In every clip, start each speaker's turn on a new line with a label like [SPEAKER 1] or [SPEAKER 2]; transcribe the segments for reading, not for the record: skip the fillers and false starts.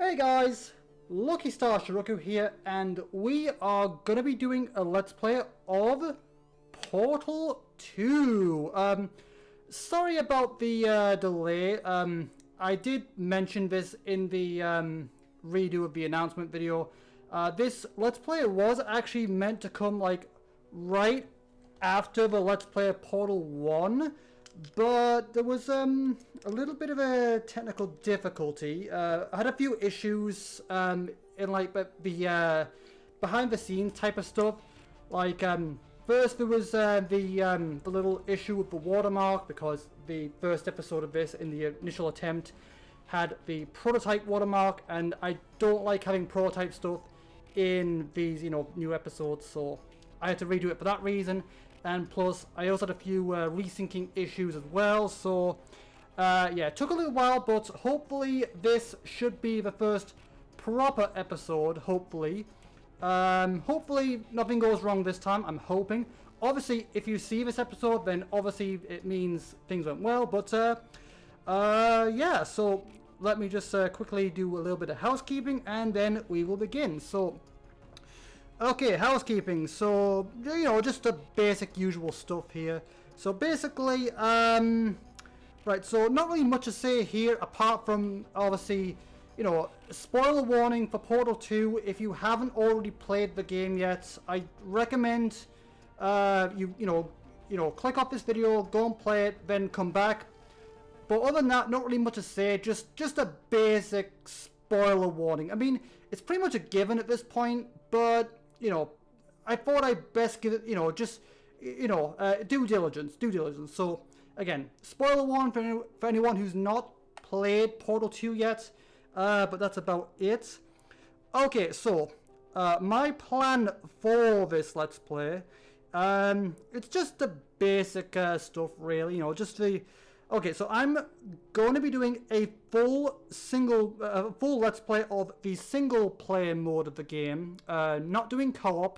[SPEAKER 1] Hey guys, Lucky Star Shi-Roku here, and we are going to be doing a Let's Play of Portal 2. Sorry about the delay. I did mention this in the redo of the announcement video. This Let's Play was actually meant to come like right after the Let's Play of Portal 1. But there was a little bit of a technical difficulty. I had a few issues in like the behind the scenes type of stuff. Like first there was the little issue with the watermark, because the first episode of this in the initial attempt had the prototype watermark, and I don't like having prototype stuff in these new episodes, so I had to redo it for that reason. And plus, I also had a few resyncing issues as well, so yeah, it took a little while, but hopefully this should be the first proper episode, hopefully. Hopefully nothing goes wrong this time, I'm hoping. Obviously, if you see this episode, then obviously it means things went well, but yeah, so let me just quickly do a little bit of housekeeping, and then we will begin. So, okay, housekeeping. So, just the basic usual stuff here. So basically, right, so not really much to say here apart from, obviously, spoiler warning for Portal 2. If you haven't already played the game yet, I recommend you click off this video, go and play it, then come back. But other than that, not really much to say, just a basic spoiler warning. I mean, it's pretty much a given at this point, but I thought I'd best give it, due diligence. So, again, spoiler warning for anyone who's not played Portal 2 yet, but that's about it. Okay, so, my plan for this Let's Play, it's just the basic stuff, really, just the... Okay, so I'm going to be doing a full Let's Play of the single player mode of the game, not doing co-op.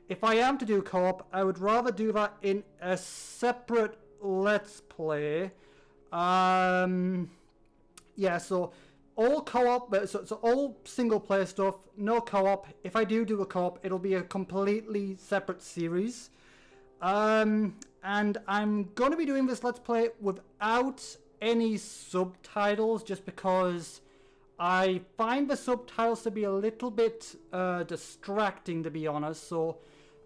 [SPEAKER 1] If I am to do co-op, I would rather do that in a separate Let's Play. Yeah, so all co-op, so all single player stuff, no co-op. If I do a co-op, it'll be a completely separate series. And I'm going to be doing this Let's Play without any subtitles, just because I find the subtitles to be a little bit distracting, to be honest. So,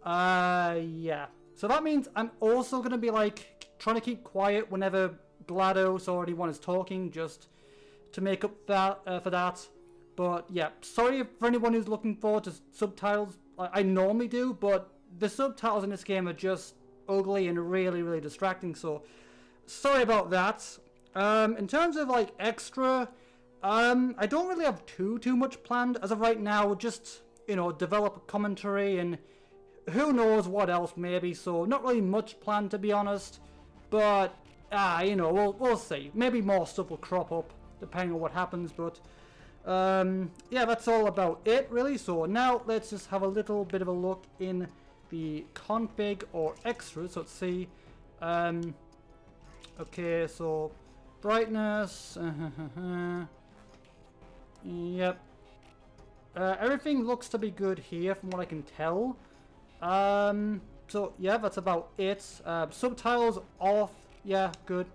[SPEAKER 1] yeah. So that means I'm also going to be like trying to keep quiet whenever GLaDOS or anyone is talking, just to make up that for that. But yeah, sorry for anyone who's looking forward to subtitles. I normally do, but the subtitles in this game are just ugly and really distracting, so sorry about that. In terms of like extra, I don't really have too much planned as of right now. Just develop a commentary and who knows what else maybe, so not really much planned, to be honest. But we'll see. Maybe more stuff will crop up depending on what happens, but yeah, that's all about it really. So now let's just have a little bit of a look in the config or extras. So let's see. Okay, so brightness. Yep. Everything looks to be good here from what I can tell. So yeah, that's about it. Subtitles off. Yeah, good.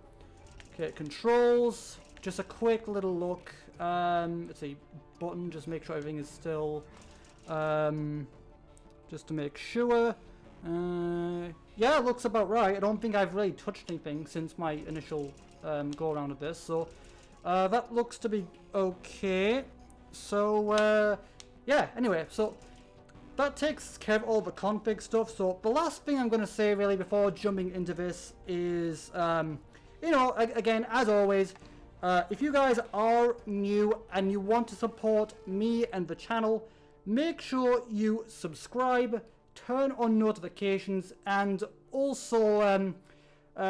[SPEAKER 1] Okay, controls. Just a quick little look. Let's see. Button. Just make sure everything is still. Just to make sure. Yeah, it looks about right. I don't think I've really touched anything since my initial go around of this, so that looks to be okay. So yeah, anyway, so that takes care of all the config stuff. So the last thing I'm going to say really before jumping into this is again, as always, if you guys are new and you want to support me and the channel, make sure you subscribe, turn on notifications, and also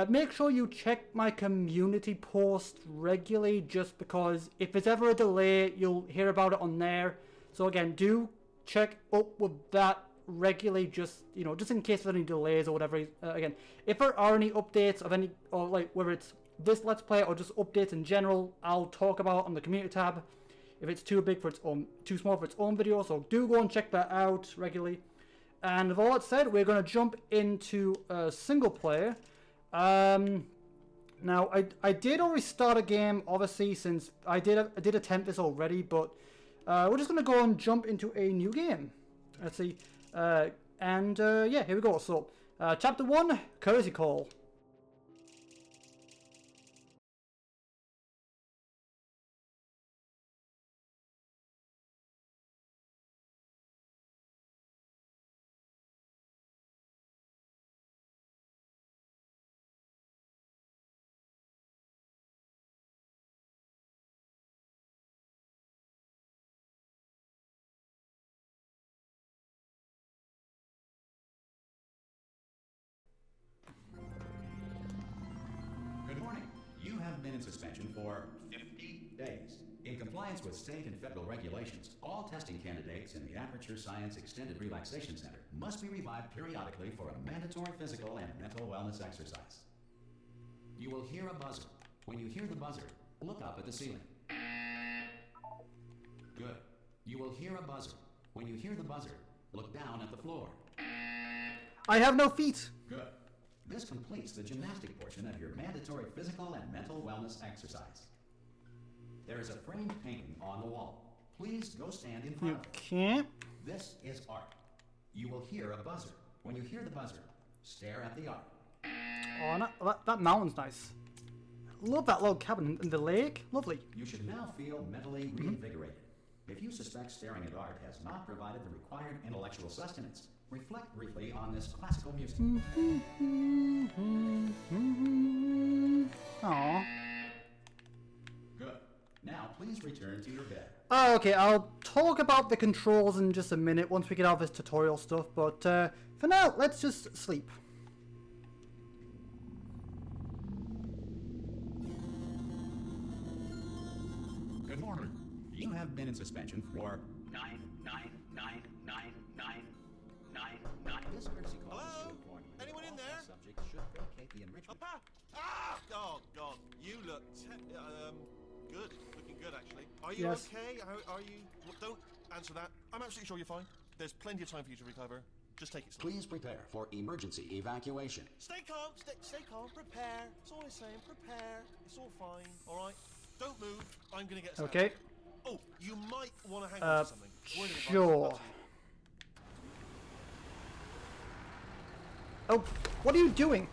[SPEAKER 1] make sure you check my community posts regularly, just because if there's ever a delay, you'll hear about it on there. So again, do check up with that regularly, just in case there's any delays or whatever. Again, if there are any updates of any, or like whether it's this Let's Play or just updates in general, I'll talk about on the community tab. if it's too big for its own, too small for its own video. So do go and check that out regularly. And with all that said, we're going to jump into single player. Now, I did already start a game, obviously, since I did attempt this already, but we're just going to go and jump into a new game. Let's see. Yeah, here we go. So, Chapter 1, Courtesy Call.
[SPEAKER 2] In suspension for 50 days. In compliance with state and federal regulations, all testing candidates in the Aperture Science Extended Relaxation Center must be revived periodically for a mandatory physical and mental wellness exercise. You will hear a buzzer. When you hear the buzzer, look up at the ceiling. Good. You will hear a buzzer. When you hear the buzzer, look down at the floor.
[SPEAKER 1] I have no feet.
[SPEAKER 2] Good. This completes the gymnastic portion of your mandatory physical and mental wellness exercise. There is a framed painting on the wall. Please go stand in front of it.
[SPEAKER 1] Can't.
[SPEAKER 2] This is art. You will hear a buzzer. When you hear the buzzer, stare at the art.
[SPEAKER 1] Oh, that mountain's nice. Love that little cabin in the lake. Lovely.
[SPEAKER 2] You should now feel mentally reinvigorated. If you suspect staring at art has not provided the required intellectual sustenance, reflect briefly on this classical music.
[SPEAKER 1] Aww.
[SPEAKER 2] Good. Now please return to your bed.
[SPEAKER 1] Oh, okay, I'll talk about the controls in just a minute once we get out of this tutorial stuff, but for now, let's just sleep.
[SPEAKER 2] Good morning. You have been in suspension for 9. This courtesy call is to inform you.
[SPEAKER 3] Anyone in there?
[SPEAKER 2] Subject should vacate the enrichment.
[SPEAKER 3] Papa! Ah! Oh God, you look good. Looking good, actually. Are you
[SPEAKER 1] Yes.
[SPEAKER 3] okay? Are you? Well, don't answer that. I'm absolutely sure you're fine. There's plenty of time for you to recover. Just take it slow.
[SPEAKER 2] Please prepare for emergency evacuation.
[SPEAKER 3] Stay calm. Stay calm. Prepare. That's all I'm saying. Prepare. It's all fine. All right. Don't move. I'm gonna get us out.
[SPEAKER 1] Okay.
[SPEAKER 3] Oh, you might want to hang on to something. Word of advice,
[SPEAKER 1] Sure.
[SPEAKER 3] up to you.
[SPEAKER 1] Oh, what are you doing?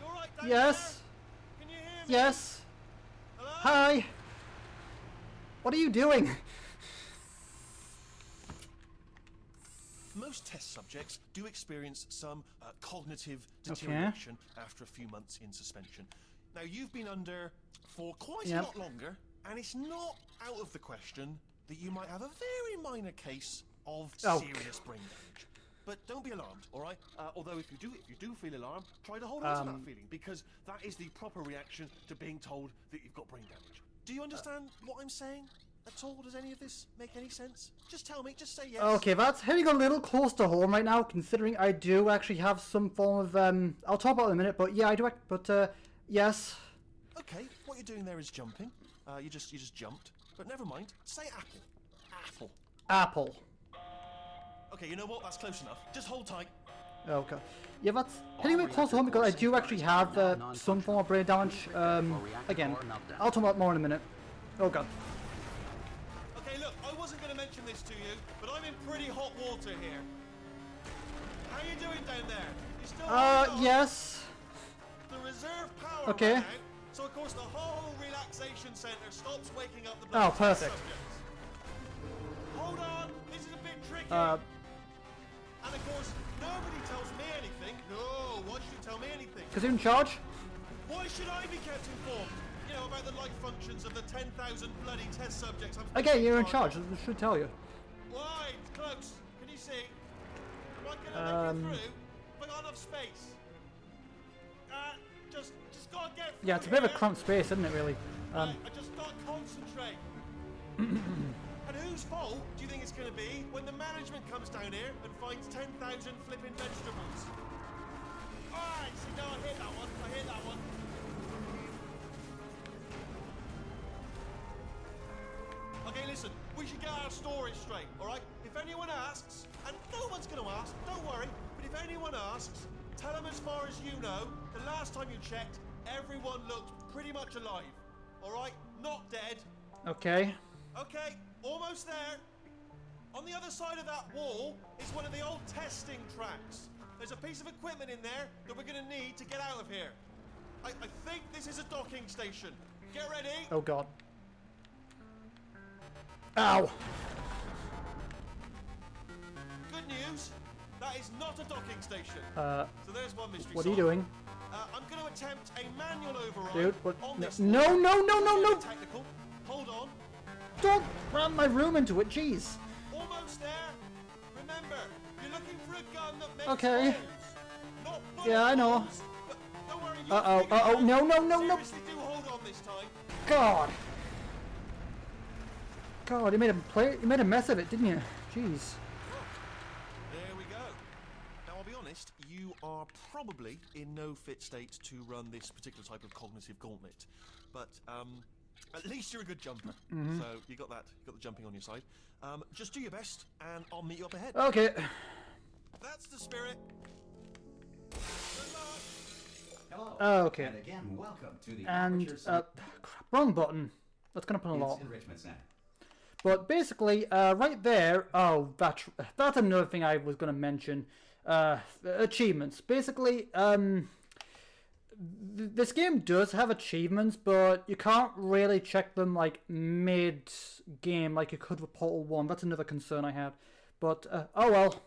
[SPEAKER 3] You all right down
[SPEAKER 1] Yes.
[SPEAKER 3] there? Can you hear me?
[SPEAKER 1] Yes.
[SPEAKER 3] Hello?
[SPEAKER 1] Hi. What are you doing?
[SPEAKER 3] Most test subjects do experience some cognitive deterioration after a few months in suspension. Now, you've been under for quite a lot longer, and it's not out of the question that you might have a very minor case of serious brain damage. But don't be alarmed, all right? Although if you do feel alarmed, try to hold on to that feeling, because that is the proper reaction to being told that you've got brain damage. Do you understand what I'm saying at all? Does any of this make any sense? Just tell me, just say yes.
[SPEAKER 1] Okay, that's hitting a little close to home right now, considering I do actually have some form of, I'll talk about it in a minute, but yeah, I do, but, yes.
[SPEAKER 3] Okay, what you're doing there is jumping. You just jumped. But never mind. Say apple. Apple.
[SPEAKER 1] Apple.
[SPEAKER 3] Okay, you know what? That's close enough. Just hold tight.
[SPEAKER 1] Okay. Yeah, that's hitting me close to home because I do actually have some form of brain damage. Again, I'll talk about more in a minute. Oh god.
[SPEAKER 3] Okay, look, I wasn't going to mention this to you, but I'm in pretty hot water here. How you doing down there? You still holding on?
[SPEAKER 1] Yes.
[SPEAKER 3] The reserve power
[SPEAKER 1] Okay.
[SPEAKER 3] ran out, so of course the whole relaxation center stops waking up the bloody
[SPEAKER 1] Oh, perfect.
[SPEAKER 3] subjects. Hold on, this is a bit tricky. And of course, nobody tells me anything. No, why should you tell me anything?
[SPEAKER 1] Because you're in charge?
[SPEAKER 3] Why should I be kept informed? You know, about the life functions of the 10,000 bloody test subjects I'm supposed to
[SPEAKER 1] Again,
[SPEAKER 3] be
[SPEAKER 1] you're in
[SPEAKER 3] charge
[SPEAKER 1] charge. I should tell you.
[SPEAKER 3] Why? It's close. Can you see? Am I gonna make it through? Have I got enough space? Just gotta get through.
[SPEAKER 1] Yeah, it's a bit of a
[SPEAKER 3] here.
[SPEAKER 1] cramped space, isn't it, really?
[SPEAKER 3] Right, I just gotta concentrate. And whose fault do you think it's gonna be when the management comes down here and finds 10,000 flipping vegetables? Alright, see, no, I hit that one. Okay, listen, we should get our story straight, all right? If anyone asks, and no one's going to ask, don't worry, but if anyone asks, tell them as far as you know, the last time you checked, everyone looked pretty much alive, all right? Not dead.
[SPEAKER 1] Okay.
[SPEAKER 3] Okay, almost there. On the other side of that wall is one of the old testing tracks. There's a piece of equipment in there that we're going to need to get out of here. I think this is a docking station. Get ready.
[SPEAKER 1] Oh god. Ow.
[SPEAKER 3] Good news. That is not a docking station.
[SPEAKER 1] So
[SPEAKER 3] there's one mystery.
[SPEAKER 1] What are you doing?
[SPEAKER 3] I'm going to attempt a manual override.
[SPEAKER 1] Dude, what?
[SPEAKER 3] On this
[SPEAKER 1] No, no, no, no, no!
[SPEAKER 3] Technical. Hold on.
[SPEAKER 1] Don't ram my room into it, jeez.
[SPEAKER 3] Almost there. Remember, you're looking for a gun that makes
[SPEAKER 1] Okay.
[SPEAKER 3] holes, not bullet
[SPEAKER 1] Yeah, I know.
[SPEAKER 3] holes. But don't worry, you'll
[SPEAKER 1] Uh-oh,
[SPEAKER 3] figure it
[SPEAKER 1] uh-oh,
[SPEAKER 3] out.
[SPEAKER 1] no, no, no, no.
[SPEAKER 3] Seriously, do hold on this time.
[SPEAKER 1] God. God, you made a mess of it, didn't you? Jeez.
[SPEAKER 3] There we go. Now, I'll be honest, you are probably in no fit state to run this particular type of cognitive gauntlet. But, at least you're a good jumper. So, you got the jumping on your side. Just do your best, and I'll meet you up ahead.
[SPEAKER 1] Okay.
[SPEAKER 3] That's the spirit. Good luck.
[SPEAKER 2] Hello.
[SPEAKER 1] Okay.
[SPEAKER 2] And again, welcome to the
[SPEAKER 1] And,
[SPEAKER 2] Aperture Science
[SPEAKER 1] crap, wrong button. That's gonna put a lot.
[SPEAKER 2] Enrichment Center.
[SPEAKER 1] But basically, right there, that's another thing I was gonna mention. Achievements. Basically, this game does have achievements, but you can't really check them like mid-game like you could with Portal 1. That's another concern I had. But, oh well.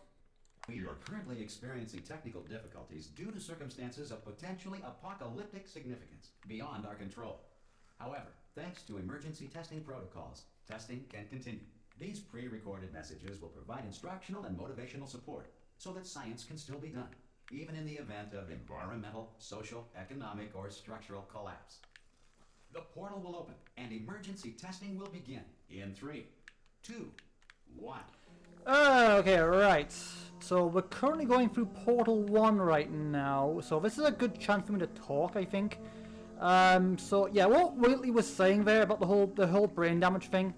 [SPEAKER 2] We are currently experiencing technical difficulties due to circumstances of potentially apocalyptic significance beyond our control. However, thanks to emergency testing protocols, testing can continue. These pre-recorded messages will provide instructional and motivational support so that science can still be done, even in the event of environmental, social, economic, or structural collapse. The portal will open and emergency testing will begin in 3, 2, 1.
[SPEAKER 1] Okay, right. So we're currently going through Portal 1 right now, so this is a good chance for me to talk, I think. So yeah, what Wheatley was saying there about the whole brain damage thing,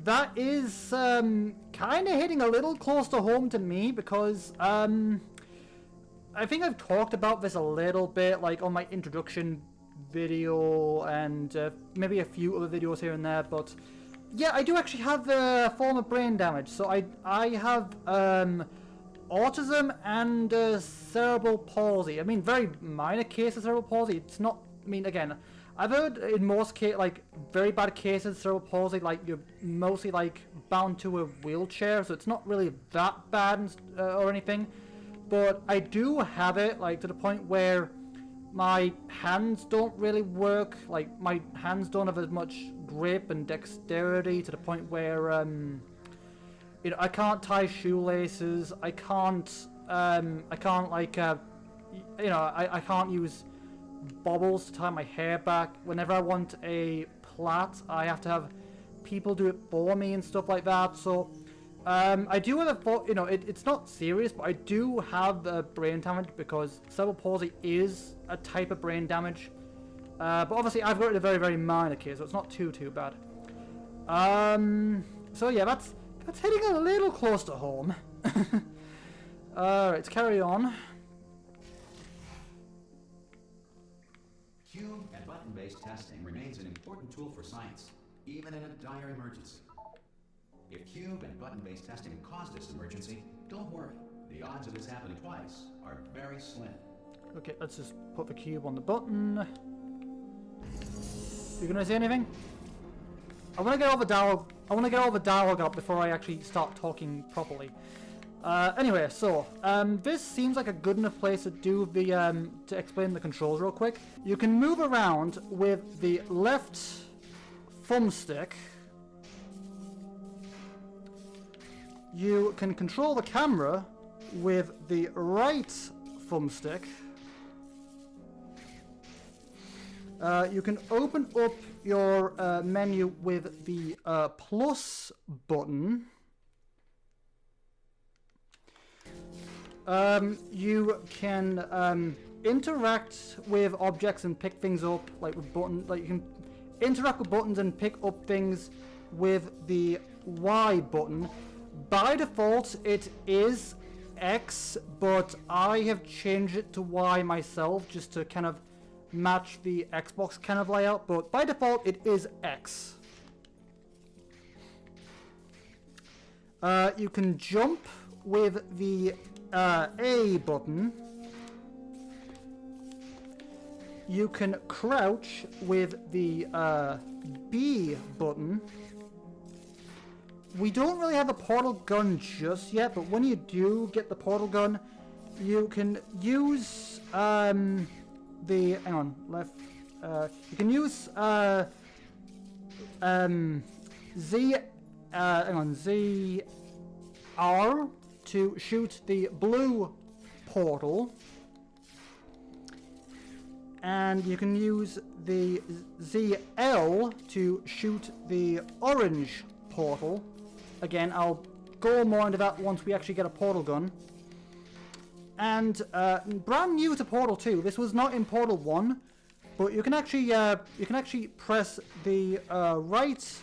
[SPEAKER 1] that is kind of hitting a little close to home to me because I think I've talked about this a little bit, like on my introduction video and maybe a few other videos here and there, but yeah, I do actually have a form of brain damage. So I have autism and cerebral palsy. I mean, very minor case of cerebral palsy. It's not, I mean, again, I've heard in most cases, like very bad cases of cerebral palsy, like you're mostly like bound to a wheelchair, so it's not really that bad or anything. But I do have it, like to the point where my hands don't really work. Like my hands don't have as much grip and dexterity to the point where you know, I can't tie shoelaces. I can't like you know, I can't use bobbles to tie my hair back. Whenever I want a plait, I have to have people do it for me and stuff like that. So I do have a, you know, it's not serious, but I do have brain damage because cerebral palsy is a type of brain damage. But obviously I've got a very, very minor case, so it's not too bad. So yeah, that's hitting a little close to home. Alright, let's carry on.
[SPEAKER 2] Cube and button-based testing remains an important tool for science, even in a dire emergency. If cube and button-based testing caused this emergency, don't worry. The odds of this happening twice are very slim.
[SPEAKER 1] Okay, let's just put the cube on the button. You gonna say anything? I wanna get all the dialogue. I wanna get all the dialogue up before I actually start talking properly. Anyway, so this seems like a good enough place to do the to explain the controls real quick. You can move around with the left thumbstick. You can control the camera with the right thumbstick. You can open up your menu with the plus button. You can interact with objects and pick things up, like with buttons. Like you can interact with buttons and pick up things with the Y button. By default, it is X, but I have changed it to Y myself just to kind of match the Xbox kind of layout, but by default, it is X. You can jump with the A button. You can crouch with the B button. We don't really have a portal gun just yet, but when you do get the portal gun, you can use you can use ZR to shoot the blue portal, and you can use the ZL to shoot the orange portal. Again, I'll go more into that once we actually get a portal gun. And brand new to Portal 2, this was not in Portal 1, but you can actually press the right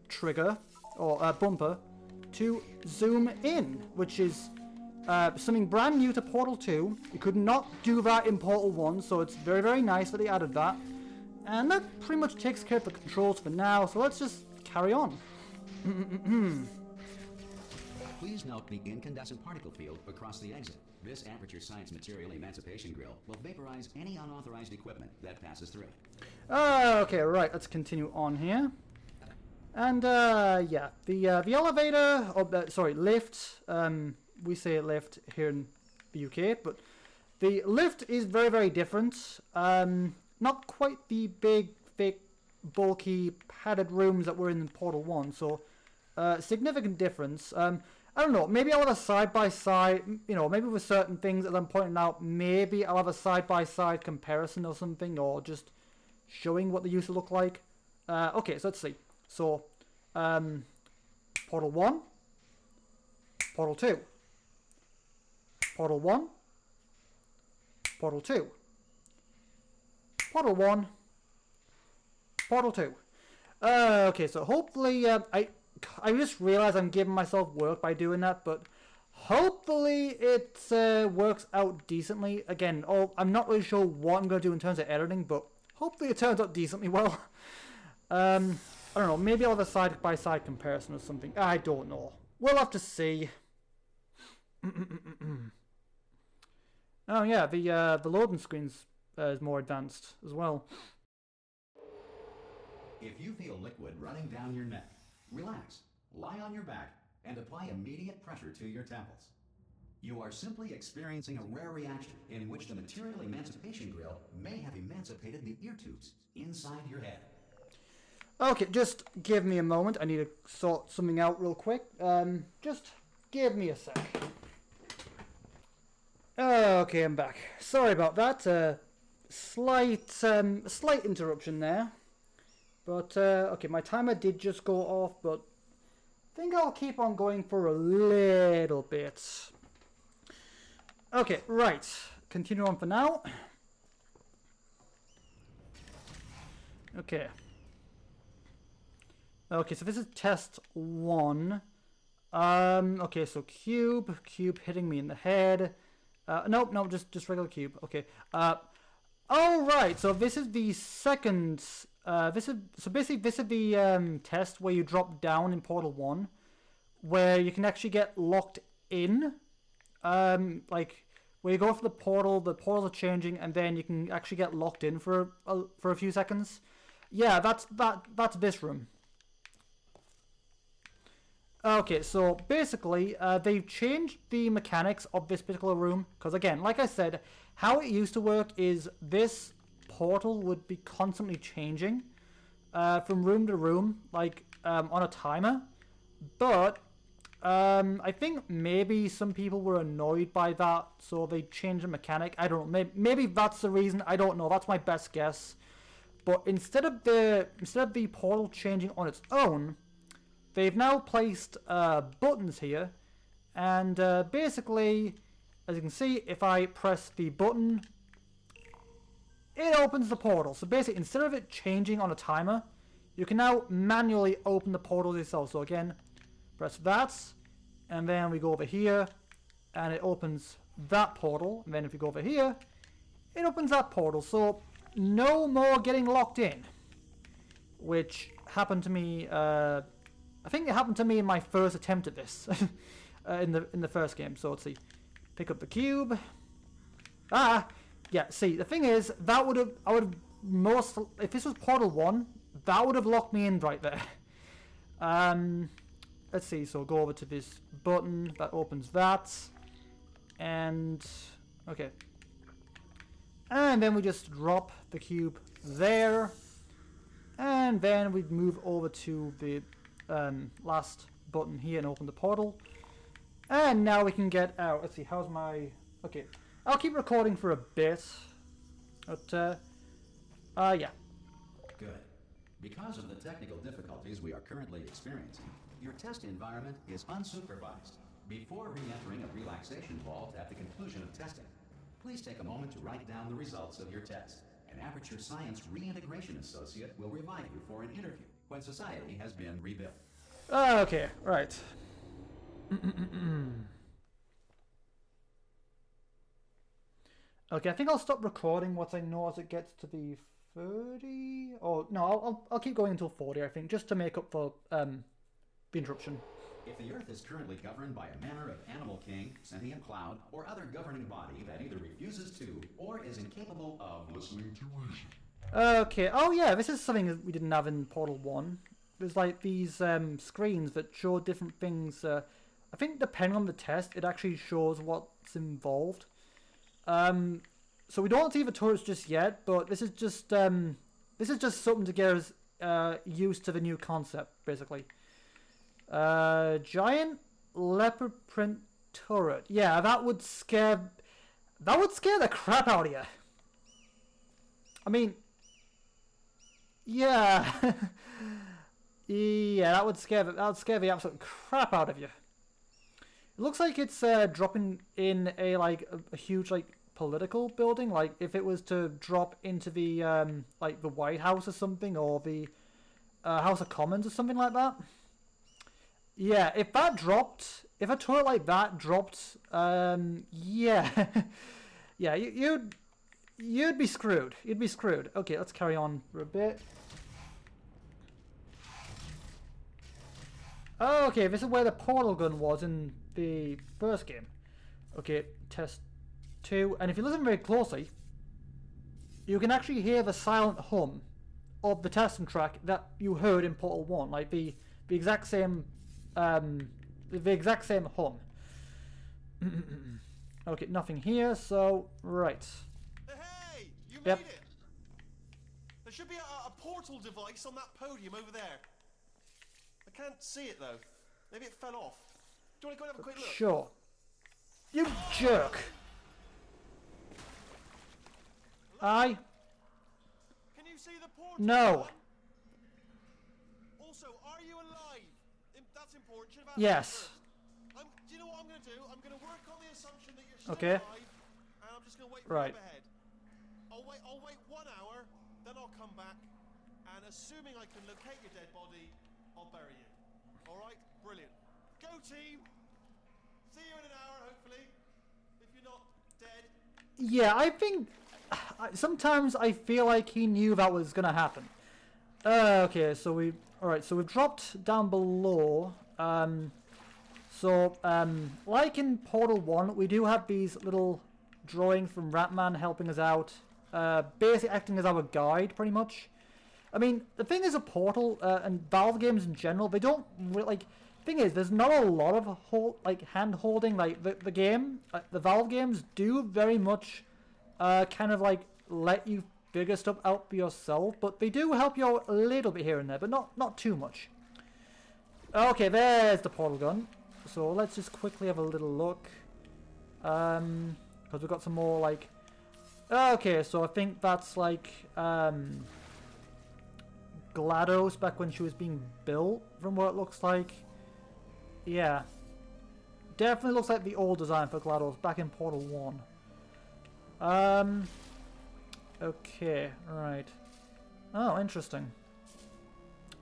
[SPEAKER 1] trigger or bumper to zoom in, which is something brand new to Portal 2. You could not do that in Portal 1, so it's very, very nice that they added that. And that pretty much takes care of the controls for now, so let's just carry on.
[SPEAKER 2] Please note the incandescent particle field across the exit. This Aperture Science Material Emancipation Grill will vaporize any unauthorized equipment that passes through it.
[SPEAKER 1] Okay, right, let's continue on here. And, yeah, the elevator, lift, we say lift here in the UK, but the lift is very, very different. Not quite the big, thick, bulky, padded rooms that were in Portal 1, so significant difference. I don't know, maybe I'll have a side-by-side, maybe with certain things that I'm pointing out, maybe I'll have a side-by-side comparison or something, or just showing what they used to look like. Okay, so let's see. So, Portal 1, Portal 2, Portal 1, Portal 2, Portal 1, Portal 2. Okay, so hopefully, I just realized I'm giving myself work by doing that, but hopefully it works out decently. Again, I'm not really sure what I'm going to do in terms of editing, but hopefully it turns out decently well. I don't know, maybe I'll have a side-by-side comparison or something. I don't know. We'll have to see. Oh yeah, the loading screen's is more advanced as well.
[SPEAKER 2] If you feel liquid running down your neck, relax, lie on your back, and apply immediate pressure to your temples. You are simply experiencing a rare reaction in which the Material Emancipation Grill may have emancipated the ear tubes inside your head.
[SPEAKER 1] Okay, just give me a moment. I need to sort something out real quick. Just give me a sec. Okay, I'm back. Sorry about that. Slight interruption there. But, okay, my timer did just go off, but I think I'll keep on going for a little bit. Okay, right. Continue on for now. Okay. Okay, so this is test 1. Okay, so cube hitting me in the head. Nope, just regular cube. Okay. Oh, right, so this is the second... this is the test where you drop down in Portal 1, where you can actually get locked in. Like where you go for the portals are changing, and then you can actually get locked in for a few seconds. Yeah, that's this room. Okay, so basically they've changed the mechanics of this particular room, because again, like I said, how it used to work is this portal would be constantly changing from room to room, like on a timer. But I think maybe some people were annoyed by that, so they changed the mechanic. I don't know. Maybe that's the reason. I don't know. That's my best guess. But instead of the portal changing on its own, they've now placed buttons here, and basically, as you can see, if I press the button, it opens the portal. So basically, instead of it changing on a timer, you can now manually open the portals yourself. So again, press that, and then we go over here, and it opens that portal. And then if we go over here, it opens that portal. So no more getting locked in, which happened to me. I think it happened to me in my first attempt at this, in the first game. So let's see, pick up the cube. Yeah. See, the thing is, I would have if this was Portal 1, that would have locked me in right there. Let's see. So go over to this button that opens that, and okay. And then we just drop the cube there. And then we move over to the last button here and open the portal. And now we can get out. Let's see, how's my... Okay, I'll keep recording for a bit. But, yeah.
[SPEAKER 2] Good. Because of the technical difficulties we are currently experiencing, your test environment is unsupervised. Before re-entering a relaxation vault at the conclusion of testing, please take a moment to write down the results of your test. An Aperture Science Reintegration Associate will remind you for an interview when society has been rebuilt.
[SPEAKER 1] Okay, right. Okay, I think I'll stop recording once I know as it gets to the 30. Oh no, I'll keep going until 40. I think, just to make up for the interruption.
[SPEAKER 2] If the Earth is currently governed by a manner of animal king, sentient cloud, or other governing body that either refuses to or is incapable of listening to reason.
[SPEAKER 1] Okay. Oh yeah, this is something that we didn't have in Portal 1. There's like these screens that show different things. I think depending on the test, it actually shows what's involved. So we don't see the turrets just yet, but this is just something to get us used to the new concept, basically. Giant leopard print turret. Yeah, that would scare the crap out of you. I mean, yeah. Yeah, that would scare the absolute crap out of you. It looks like it's dropping in a huge political building. Like if it was to drop into the the White House or something, or the House of Commons or something like that. Yeah, if a turret like that dropped, yeah, yeah, you'd be screwed. You'd be screwed. Okay, let's carry on for a bit. Okay, this is where the portal gun was in the first game. Okay, test 2, and if you listen very closely, you can actually hear the silent hum of the testing track that you heard in Portal 1, like the exact same. The exact same hum. Okay, nothing here, so right.
[SPEAKER 3] Hey, you made it. There should be a portal device on that podium over there. I can't see it though. Maybe it fell off. Do you want to go and have a quick look?
[SPEAKER 1] Sure. You jerk.
[SPEAKER 3] Hello? Can you see the portal?
[SPEAKER 1] No.
[SPEAKER 3] Also, are you alive? That's important.
[SPEAKER 1] Yes.
[SPEAKER 3] Do you know what I'm going to do? I'm going to work on the assumption that you're still
[SPEAKER 1] okay.
[SPEAKER 3] alive, and I'm just going to wait for you ahead. I'll wait 1 hour, then I'll come back, and assuming I can locate your dead body, I'll bury you. All right? Brilliant. Go team. See you in an hour, hopefully. If you're not dead.
[SPEAKER 1] Yeah, I think sometimes I feel like he knew that was going to happen. Okay, so we've dropped down below. Like in Portal 1, we do have these little drawings from Ratman helping us out, basically acting as our guide, pretty much. I mean, the thing is, a Portal and Valve games in general, they don't really, thing is, there's not a lot of hand holding. Like the game, the Valve games do very much, kind of let you figure stuff out for yourself, but they do help you out a little bit here and there, but not too much. Okay, there's the portal gun. So let's just quickly have a little look, because we've got some more okay, so I think that's GLaDOS back when she was being built, from what it looks like. Yeah, definitely looks like the old design for GLaDOS back in Portal 1. Okay, right. Oh, interesting.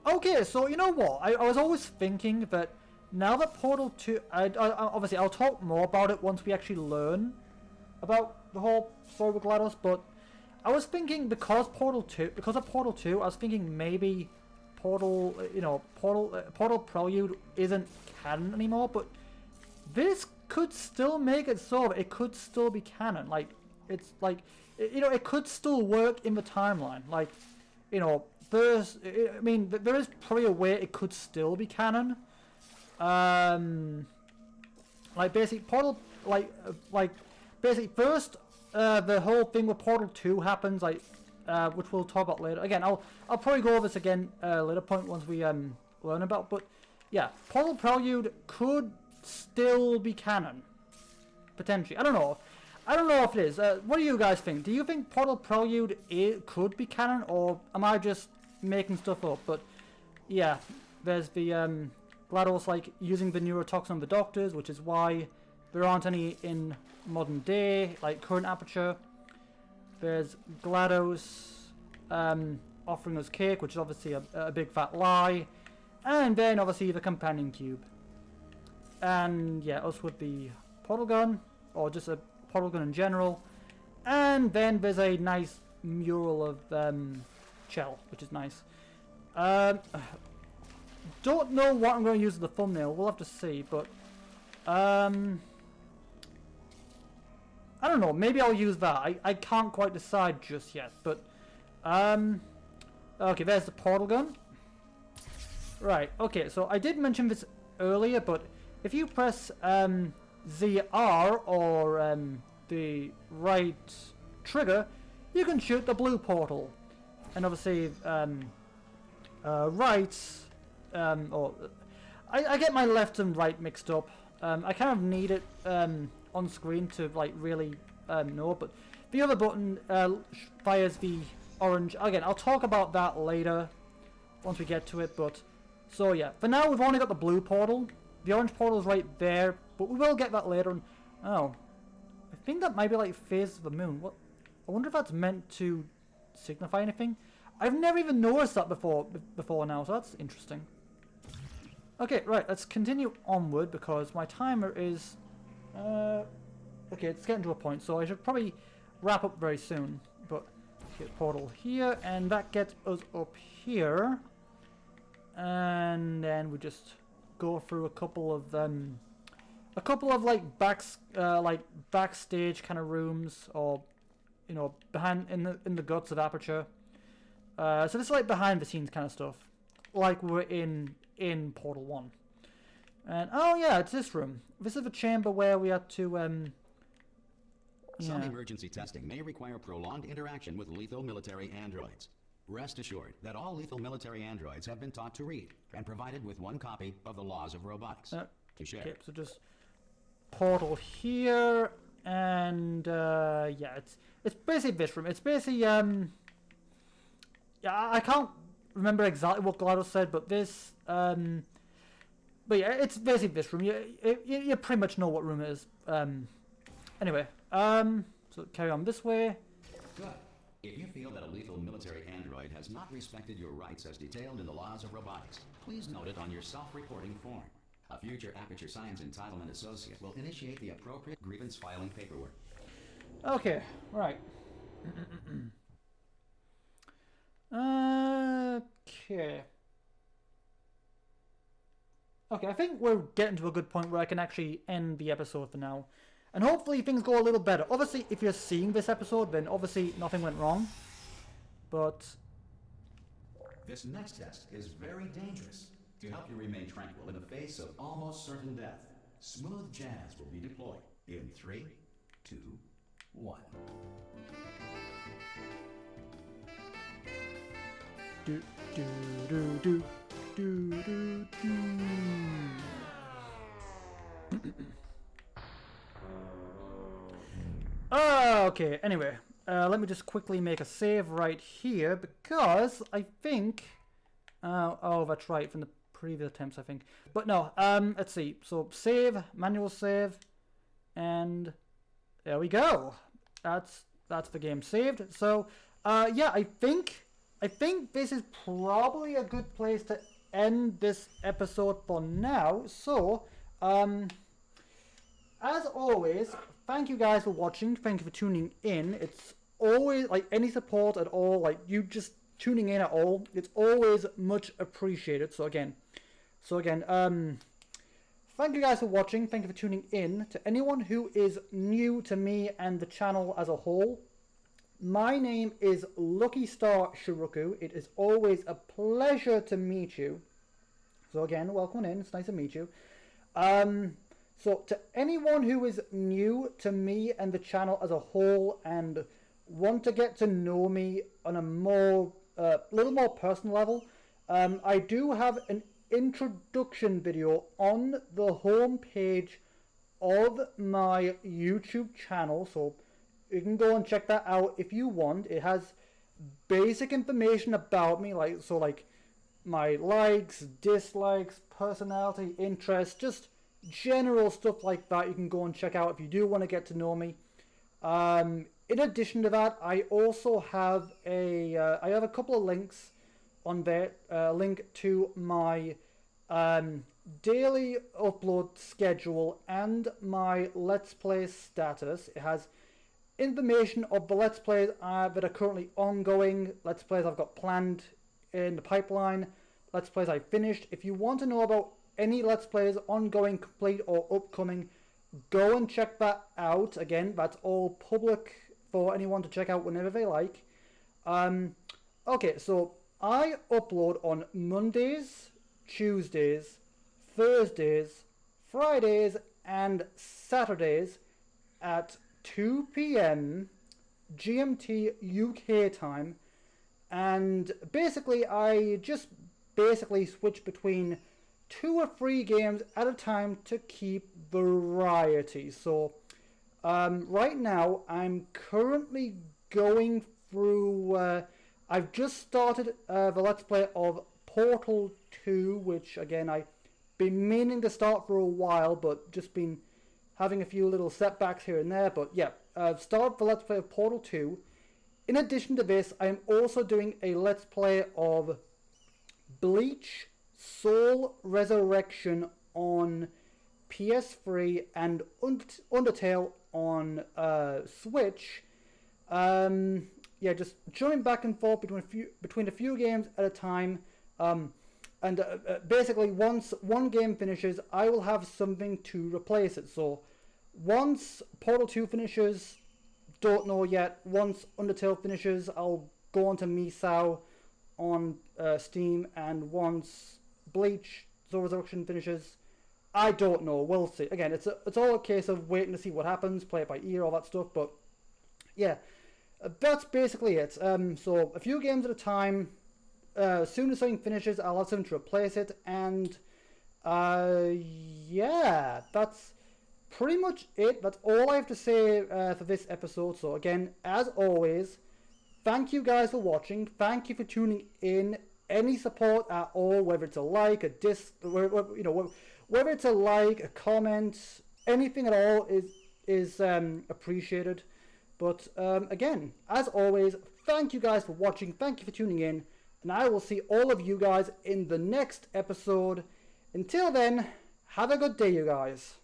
[SPEAKER 1] Okay, so you know what? I was always thinking that now that Portal 2... obviously, I'll talk more about it once we actually learn about the whole story with GLaDOS, but I was thinking because of Portal 2, I was thinking maybe Portal Prelude isn't canon anymore, but this could still make it so. It could still be canon. Like, it's like, it could still work in the timeline. Like, there is probably a way it could still be canon. Like basically Portal, basically first, the whole thing with Portal 2 happens, like, which we'll talk about later. Again, I'll probably go over this again later point once we learn about. But yeah, Portal Prelude could still be canon, potentially. I don't know if it is. What do you guys think? Do you think Portal Prelude could be canon, or am I just making stuff up? But yeah, there's the GLaDOS like using the neurotoxin on the doctors, which is why there aren't any in modern day, like current Aperture. There's GLaDOS offering us cake, which is obviously a big fat lie. And then obviously the companion cube. And yeah, us with the portal gun, or just a portal gun in general. And then there's a nice mural of Chell, which is nice. Don't know what I'm going to use as the thumbnail. We'll have to see, but I don't know. Maybe I'll use that. I can't quite decide just yet, but okay, there's the portal gun. Right. Okay, so I did mention this earlier, but if you press ZR or the right trigger, you can shoot the blue portal, and obviously right. I get my left and right mixed up. I kind of need it on screen to like really know, but the other button fires the orange. Again, I'll talk about that later once we get to it. But so yeah, for now we've only got the blue portal. The orange portal is right there, but we will get that later. And oh, I think that might be like phases of the moon. What? I wonder if that's meant to signify anything. I've never even noticed that before now, so that's interesting. Okay, right, let's continue onward because my timer is okay, it's getting to a point, so I should probably wrap up very soon. But okay, portal here, and that gets us up here, and then we just go through a couple of like backstage kind of rooms, or behind in the guts of Aperture. So this is like behind the scenes kind of stuff, like we're in Portal 1. And oh yeah, it's this room. This is the chamber where we had to
[SPEAKER 2] Some emergency testing may require prolonged interaction with lethal military androids. Rest assured that all lethal military androids have been taught to read and provided with one copy of the laws of robotics to share.
[SPEAKER 1] Okay, so just portal here, and yeah, it's basically this room. It's basically yeah, I can't remember exactly what GLaDOS said, but this but yeah, it's basically this room. You pretty much know what room it is. Anyway, so carry on this way.
[SPEAKER 2] Good. If you feel that a lethal military android has not respected your rights as detailed in the laws of robotics, please note it on your self-reporting form. A future Aperture Science Entitlement Associate will initiate the appropriate grievance filing paperwork.
[SPEAKER 1] Okay, right. Okay. Okay, I think we're getting to a good point where I can actually end the episode for now. And hopefully things go a little better. Obviously, if you're seeing this episode, then obviously nothing went wrong. But
[SPEAKER 2] this next test is very dangerous. To help you remain tranquil in the face of almost certain death, smooth jazz will be deployed in 3, 2, 1.
[SPEAKER 1] Do do do do do do do. Okay, anyway, let me just quickly make a save right here, because I think oh, that's right, from the previous attempts, I think. But no, let's see. So save, manual save, and there we go. That's the game saved. So yeah, I think I think this is probably a good place to end this episode for now. So, as always, thank you guys for watching. Thank you for tuning in. It's always, like, any support at all, like, you just tuning in at all, it's always much appreciated. So again, thank you guys for watching. Thank you for tuning in. To anyone who is new to me and the channel as a whole, my name is Lucky Star Shi-Roku. It is always a pleasure to meet you. So again, welcome in. It's nice to meet you. So to anyone who is new to me and the channel as a whole and want to get to know me on a more, little more personal level, I do have an introduction video on the home page of my YouTube channel, so you can go and check that out if you want. It has basic information about me, like my likes, dislikes, personality, interests, just general stuff like that. You can go and check out if you do want to get to know me. In addition to that, I also have a couple of links on there. Link to my daily upload schedule and my Let's Play status. It has information of the Let's Plays that are currently ongoing, Let's Plays I've got planned in the pipeline, Let's Plays I've finished. If you want to know about any Let's Plays ongoing, complete, or upcoming, go and check that out. Again, that's all public for anyone to check out whenever they like. Okay, so I upload on Mondays, Tuesdays, Thursdays, Fridays, and Saturdays at 2 p.m. GMT UK time, and basically I just switch between 2 or 3 games at a time to keep variety. So right now I'm currently going through, I've just started the Let's Play of Portal 2, which again I've been meaning to start for a while, but just been having a few little setbacks here and there. But yeah, I've started the Let's Play of Portal 2. In addition to this, I'm also doing a Let's Play of Bleach Soul Resurrection on PS3 and Undertale on Switch. Yeah, just jumping back and forth between a few games at a time. Basically, once one game finishes, I will have something to replace it. So once Portal 2 finishes, don't know yet. Once Undertale finishes, I'll go on to Misao on Steam, and once Bleach Soul Resurrection finishes, I don't know. We'll see. Again, it's all a case of waiting to see what happens, play it by ear, all that stuff. But yeah, that's basically it. So a few games at a time. As soon as something finishes, I'll have something to replace it, and yeah, that's pretty much it. That's all I have to say for this episode. So again, as always, thank you guys for watching. Thank you for tuning in. Any support at all, whether it's a like, a whether it's a like, a comment, anything at all is appreciated. But again, as always, thank you guys for watching. Thank you for tuning in. And I will see all of you guys in the next episode. Until then, have a good day, you guys.